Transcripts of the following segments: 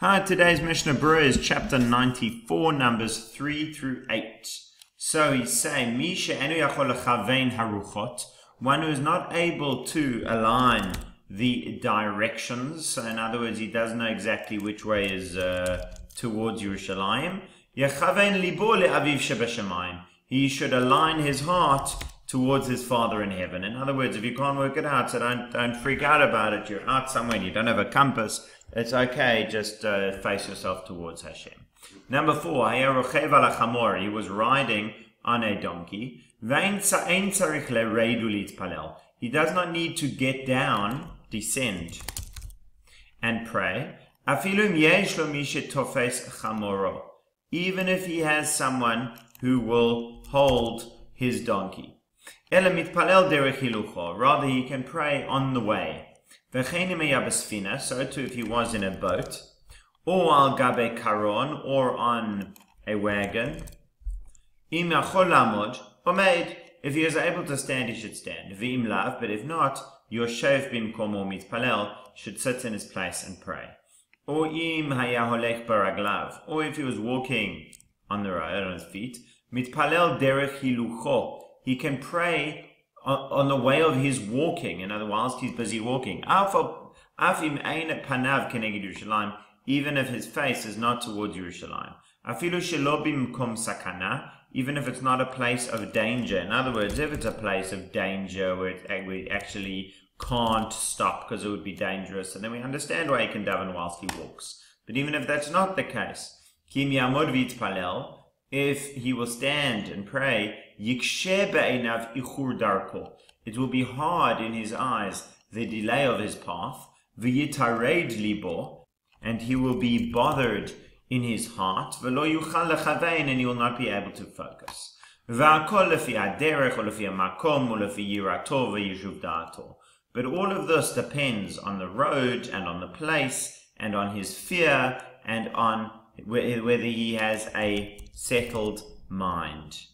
Hi, today's Mishna Brura is chapter 94, numbers 3 through 8. So he's saying, Misha enu yachol lechavein haruchot, one who is not able to align the directions. So in other words, he doesn't know exactly which way is towards Yerushalayim. Yechavein libo le'aviv shebashamayim. He should align his heart towards his Father in heaven. In other words, if you can't work it out, so don't freak out about it. You're out somewhere and you don't have a compass. It's okay, just face yourself towards Hashem. Number 4, he was riding on a donkey. He does not need to get down, descend, and pray. Even if he has someone who will hold his donkey. Rather, he can pray on the way. So too if he was in a boat, or al gabe karon, or on a wagon. If he is able to stand, he should stand. But if not, yoshev bimkomo mitpalel, should sit in his place and pray. Or if he was walking on the road on his feet, mitpalel derech hilucho, he can pray on the way of his walking, in other words, whilst he's busy walking. Even if his face is not towards Yerushalayim. Even if it's not a place of danger. In other words, if it's a place of danger where we actually can't stop because it would be dangerous, and then we understand why he can daven whilst he walks. But even if that's not the case, if he will stand and pray, it will be hard in his eyes, the delay of his path, and he will be bothered in his heart, and he will not be able to focus. But all of this depends on the road and on the place and on his fear and on whether he has a settled mind.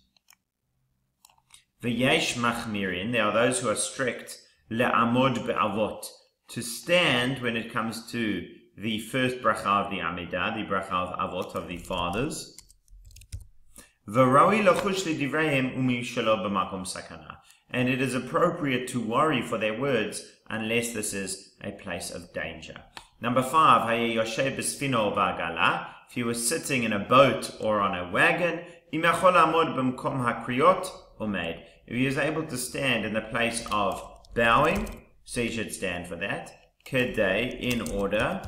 V'yesh machmirin, there are those who are strict, le'amod be'avot, to stand when it comes to the first bracha of the Amidah, the bracha of Avot, of the fathers. V'rawi lachush lidivrehim umi shelo b'makom sakana, and it is appropriate to worry for their words unless this is a place of danger. Number 5, haye yoshev b'sfino v'agala, if he was sitting in a boat or on a wagon, im yachol amod b'mkom hakriyot umeid, if he is able to stand in the place of bowing, so he should stand for that. Kedei, in order.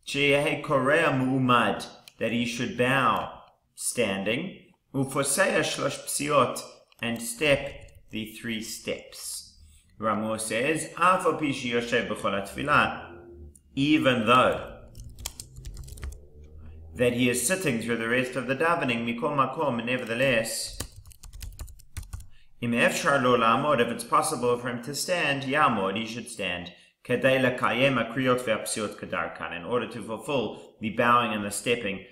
Cheyehe korea mu'umad, that he should bow standing. Ufoseya shlosh psiot, and step the 3 steps. Ramor says, Afa pishi yoshev b'chol ha'tfilah, even though that he is sitting through the rest of the davening, mikol makom, nevertheless, if it's possible for him to stand, yamod, he should stand. In order to fulfill the bowing and the stepping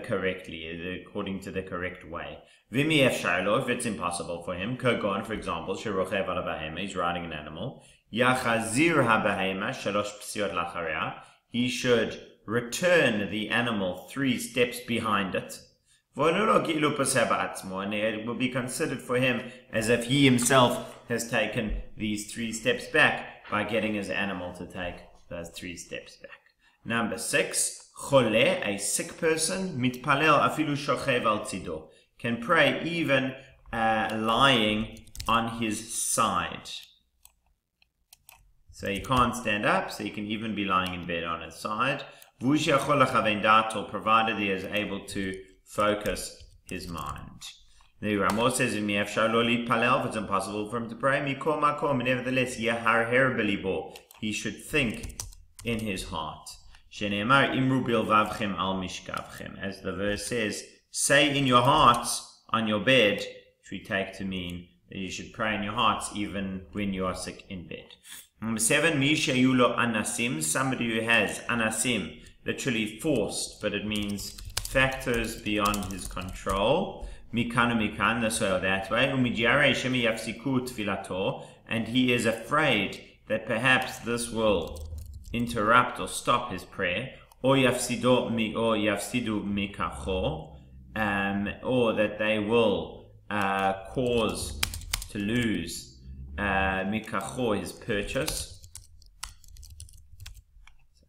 correctly, according to the correct way. If it's impossible for him, Kogon, for example, he's riding an animal. He should return the animal 3 steps behind it. And it will be considered for him as if he himself has taken these 3 steps back by getting his animal to take those 3 steps back. Number 6, chole, a sick person, mitpalel afilu shochev al tzido, can pray even lying on his side. So he can't stand up, so he can even be lying in bed on his side. Provided he is able to focus his mind. The Ramah says, if it's impossible for him to pray, nevertheless, he should think in his heart. As the verse says, say in your hearts on your bed, which we take to mean that you should pray in your hearts even when you are sick in bed. Number 7, anasim, somebody who has anasim, literally forced, but it means factors beyond his control. Mikan, this way or that way. And he is afraid that perhaps this will interrupt or stop his prayer. or yafsidu mikacho, or that they will cause to lose mikacho, his purchase.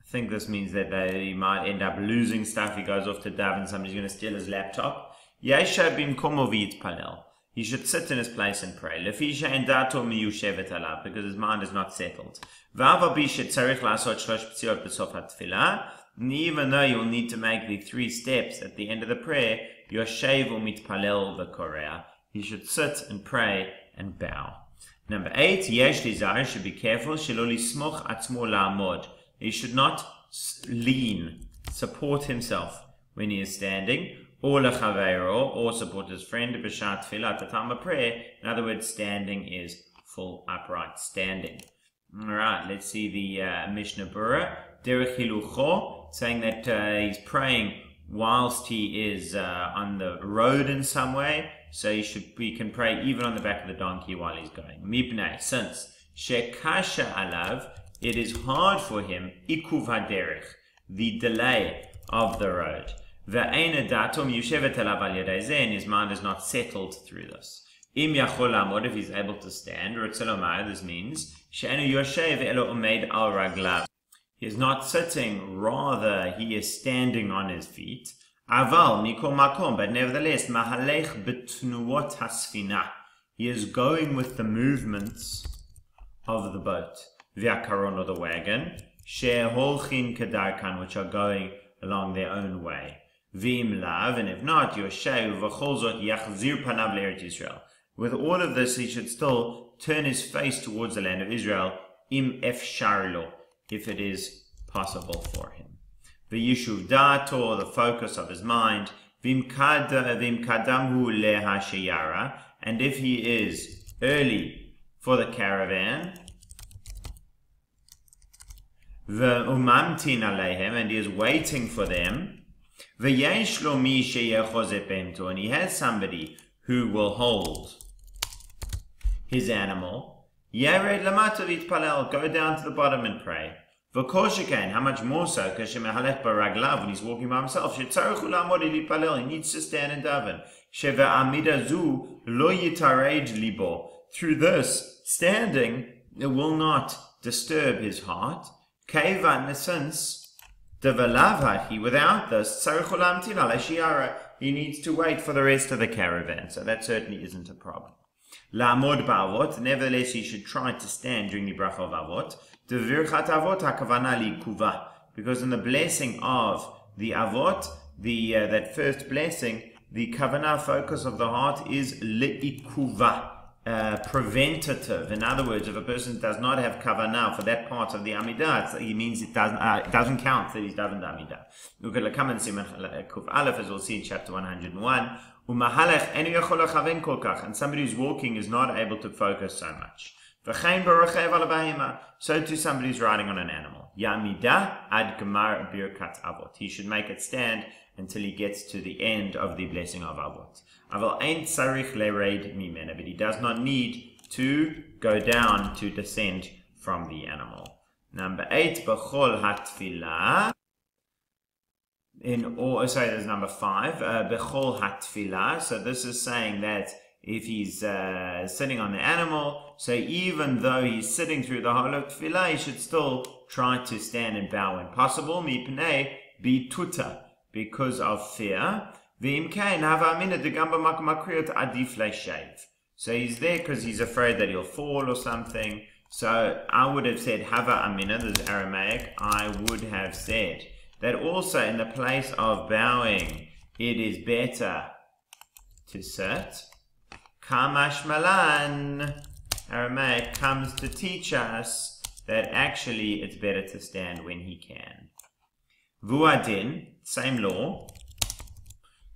I think this means that he might end up losing stuff. He goes off to daven and somebody's going to steal his laptop. Yesha bimkomo v'yitpalel. He should sit in his place and pray. Lefisha endato miyushevet alav, because his mind is not settled. V'ava bishet tzarich lasot shlosh ptziot b'sof hatfilah. And even though you'll need to make the 3 steps at the end of the prayer, yoshev u'mitpalel v'korea. He should sit and pray and bow. Number 8, yesh lizar, should be careful. Shelo lismoch atzmo la'amod. He should not lean, support himself when he is standing, or lechaveiro, or support his friend, b'shat tefillah, at the time of prayer. In other words, standing is full upright standing. Alright, let's see the Mishna Brura. Derech hilucho, saying that he's praying whilst he is on the road in some way, so he can pray even on the back of the donkey while he's going. Mipnei, since shekasha alav, it is hard for him, ikuv haderech, the delay of the road. Ve'ein datum yushevet alav al yadei zeh, and his mind is not settled through this. Im yachol amod, if he's able to stand, or etzelomai, this means she'enu yoshev elo omed al raglav. He is not sitting, rather he is standing on his feet. Aval mikol makom, but nevertheless, mahalech betnuot hasfina. He is going with the movements of the boat. V'akaron, or the wagon, she'holchin kedarkan, which are going along their own way. V'im lav, and if not, yoshev v'chol zot yachzir panav le'eretz Yisrael. With all of this, he should still turn his face towards the land of Israel, im efsharlo, if it is possible for him. V'yishuv dato, the focus of his mind, v'im kadamhu lehasheyara, and if he is early for the caravan, v'umamtin aleihem, and he is waiting for them, v'yesh lo mi sheyechozeh behemto, and he has somebody who will hold his animal, yared lamata v'yitpalel, go down to the bottom and pray. V'koshekain, how much more so, kashemehalech baraglav, when he's walking by himself, shetzarech u'lamod v'yitpalel, he needs to stand and daven. Sheve'amida zu lo yitared libo, through this standing, it will not disturb his heart. Kevan, since devalavhachi, without this, he needs to wait for the rest of the caravan, so that certainly isn't a problem. La'amod ba'avot, nevertheless he should try to stand during the bracha of avot. Devirchat avot hakavana li'kuva, because in the blessing of the avot, that first blessing, the kavanah focus of the heart is li'ikuva, preventative. In other words, if a person does not have kavanah for that part of the Amidah, it means it doesn't count that he's done the Amidah. Look at Lakam and Simach Kuf Aleph, as we'll see in chapter 101. And somebody who's walking is not able to focus so much. So too somebody who's riding on an animal. Yamidah ad gemar birkat avot. He should make it stand until he gets to the end of the blessing of avot. Aval ein tzarich lereid mimena, but he does not need to go down, to descend from the animal. Number 8, bechol hatfilah. There's number 5, bechol hatfilah. So this is saying that if he's sitting on the animal, so even though he's sitting through the whole of tefillah, he should still try to stand and bow when possible. Mipnei bituta, because of fear. So he's there because he's afraid that he'll fall or something. So I would have said hava amina, this is Aramaic. I would have said that also in the place of bowing, it is better to sit. Kamash malan, Aramaic, comes to teach us that actually it's better to stand when he can. Vuadin, same law.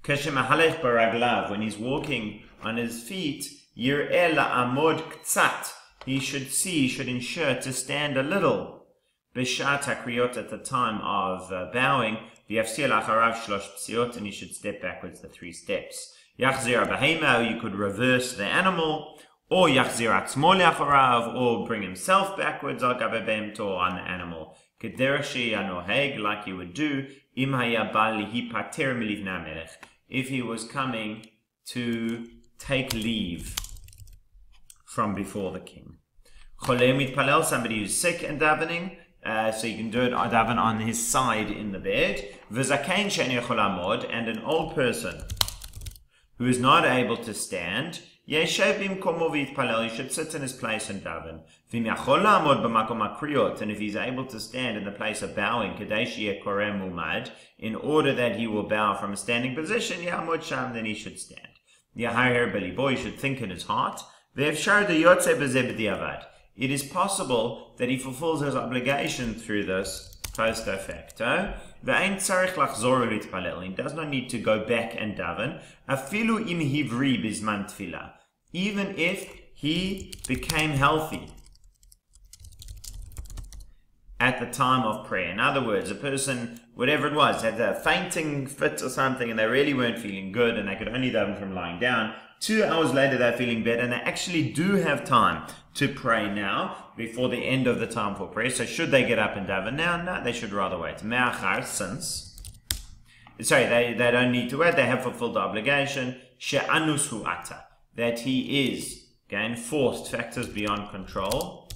When he's walking on his feet, he should ensure to stand a little. Bishat hakriyot, at the time of bowing, and he should step backwards the 3 steps. You could reverse the animal, or yachzir atzmo le'acharav, or bring himself backwards al gabe behemto, on the animal, kederech she'anoheg, like he would do, im haya bal lihipater milivnei hamelech, if he was coming to take leave from before the king. Choleh mitpalel, somebody who's sick and davening, so you can do it daven on his side in the bed. V'zakein she'en yachol lamod, and an old person who is not able to stand, yeshev bimkomo v'yitpalel, he should sit in his place and daven. V'im yachol lamod b'makom hakriyot, and if he's able to stand in the place of bowing, kadei sheyeh koreh mumad, in order that he will bow from a standing position, yamod sham, then he should stand. Yahayer belibo, he should think in his heart. Ve'efshar deyotze b'zeh b'diavad, it is possible that he fulfills his obligation through this post facto. He does not need to go back and daven. Afilu im hivri bizman tefillah, even if he became healthy at the time of prayer. In other words, a person, whatever it was, had a fainting fit or something, and they really weren't feeling good, and they could only daven from lying down. 2 hours later, they're feeling better, and they actually do have time to pray now, before the end of the time for prayer. So should they get up and daven now? No, they should rather wait. Me'achar, since, they don't need to wait, they have fulfilled the obligation. She'anus hu ata, that he is, again, forced, factors beyond control.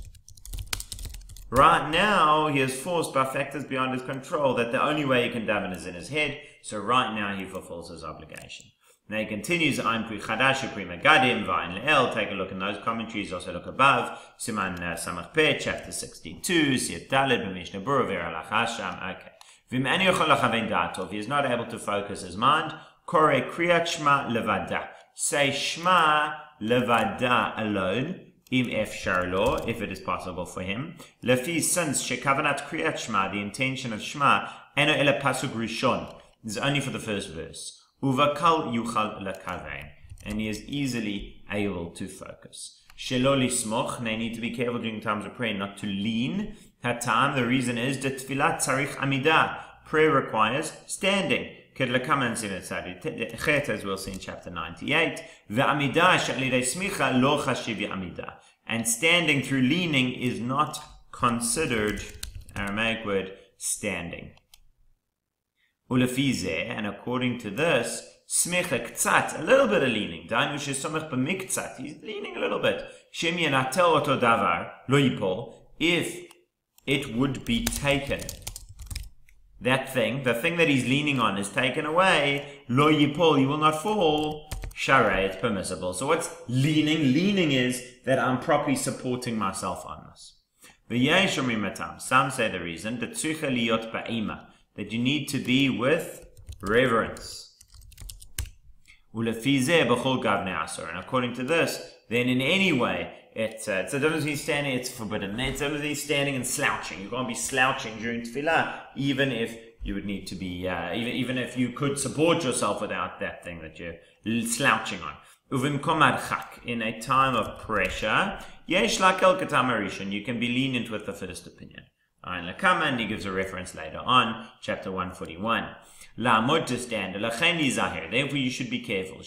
Right now, he is forced by factors beyond his control, that the only way he can daven is in his head, so right now he fulfills his obligation. Now he continues, Ein Pri Chadash, Pri Megadim, V'Ain Le'el. Take a look in those commentaries, also look above. Siman Samach Peh, chapter 62, Siyat Daled, Mishna Brura, Vera Lachasham. Okay. V'im Ani Yochol Lachavein Da'ato, if he is not able to focus his mind, Kore Kriyat Shema Levada. Say Shema Levada alone, Im Efshar Lo, if it is possible for him. Lefi, since Shekavanat Kriyat Shema, the intention of Shema, Eno Ele Pasuk Rishon, is only for the first verse. Uvakal yuchal lakavein, and he is easily able to focus. Shelo lismoch, they need to be careful during times of prayer not to lean. Hatam, the reason is that tefillah tzarich amidah, prayer requires standing. Kedlakaman sinetzadi chet, as we'll see in chapter 98. Ve'amidah she'alidei smicha lo chashiv amidah, and standing through leaning is not considered, Aramaic word, standing. Ulefizeh, and according to this, smicha ktsat, a little bit of leaning. Dainu shesomech b'miktsat, he's leaning a little bit. Shem yenatel oto davar lo yipol, if it would be taken, that thing, the thing that he's leaning on, is taken away. Lo yipol, he will not fall. Sharei, it's permissible. So what's leaning? Leaning is that I'm properly supporting myself on this. Some say the reason that tzricha liyot ba'ima, that you need to be with reverence. And according to this, then in any way, it's a difference between standing, it's forbidden. It's a difference between standing and slouching. You can't be slouching during tefillah, even if you would need to be, even if you could support yourself without that thing that you're slouching on. In a time of pressure, you can be lenient with the first opinion. And he gives a reference later on, chapter 141. La'amod, to stand, therefore you should be careful.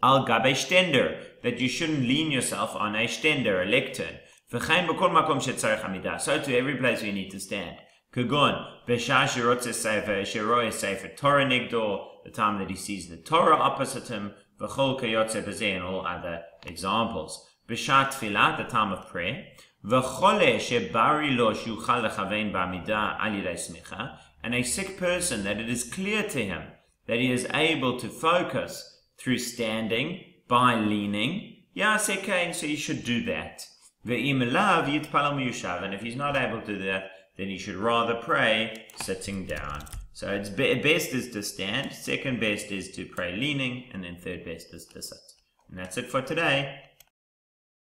Al gabe stender, that you shouldn't lean yourself on a stender, a lectern. So to every place you need to stand. Kagon, Torah negdo, the time that he sees the Torah opposite him, and all other examples. B'shat tefillah, the time of prayer. And a sick person, that it is clear to him that he is able to focus through standing by leaning. So he should do that. And if he's not able to do that, then he should rather pray sitting down. So it's best is to stand, second best is to pray leaning, and then third best is to sit. And that's it for today.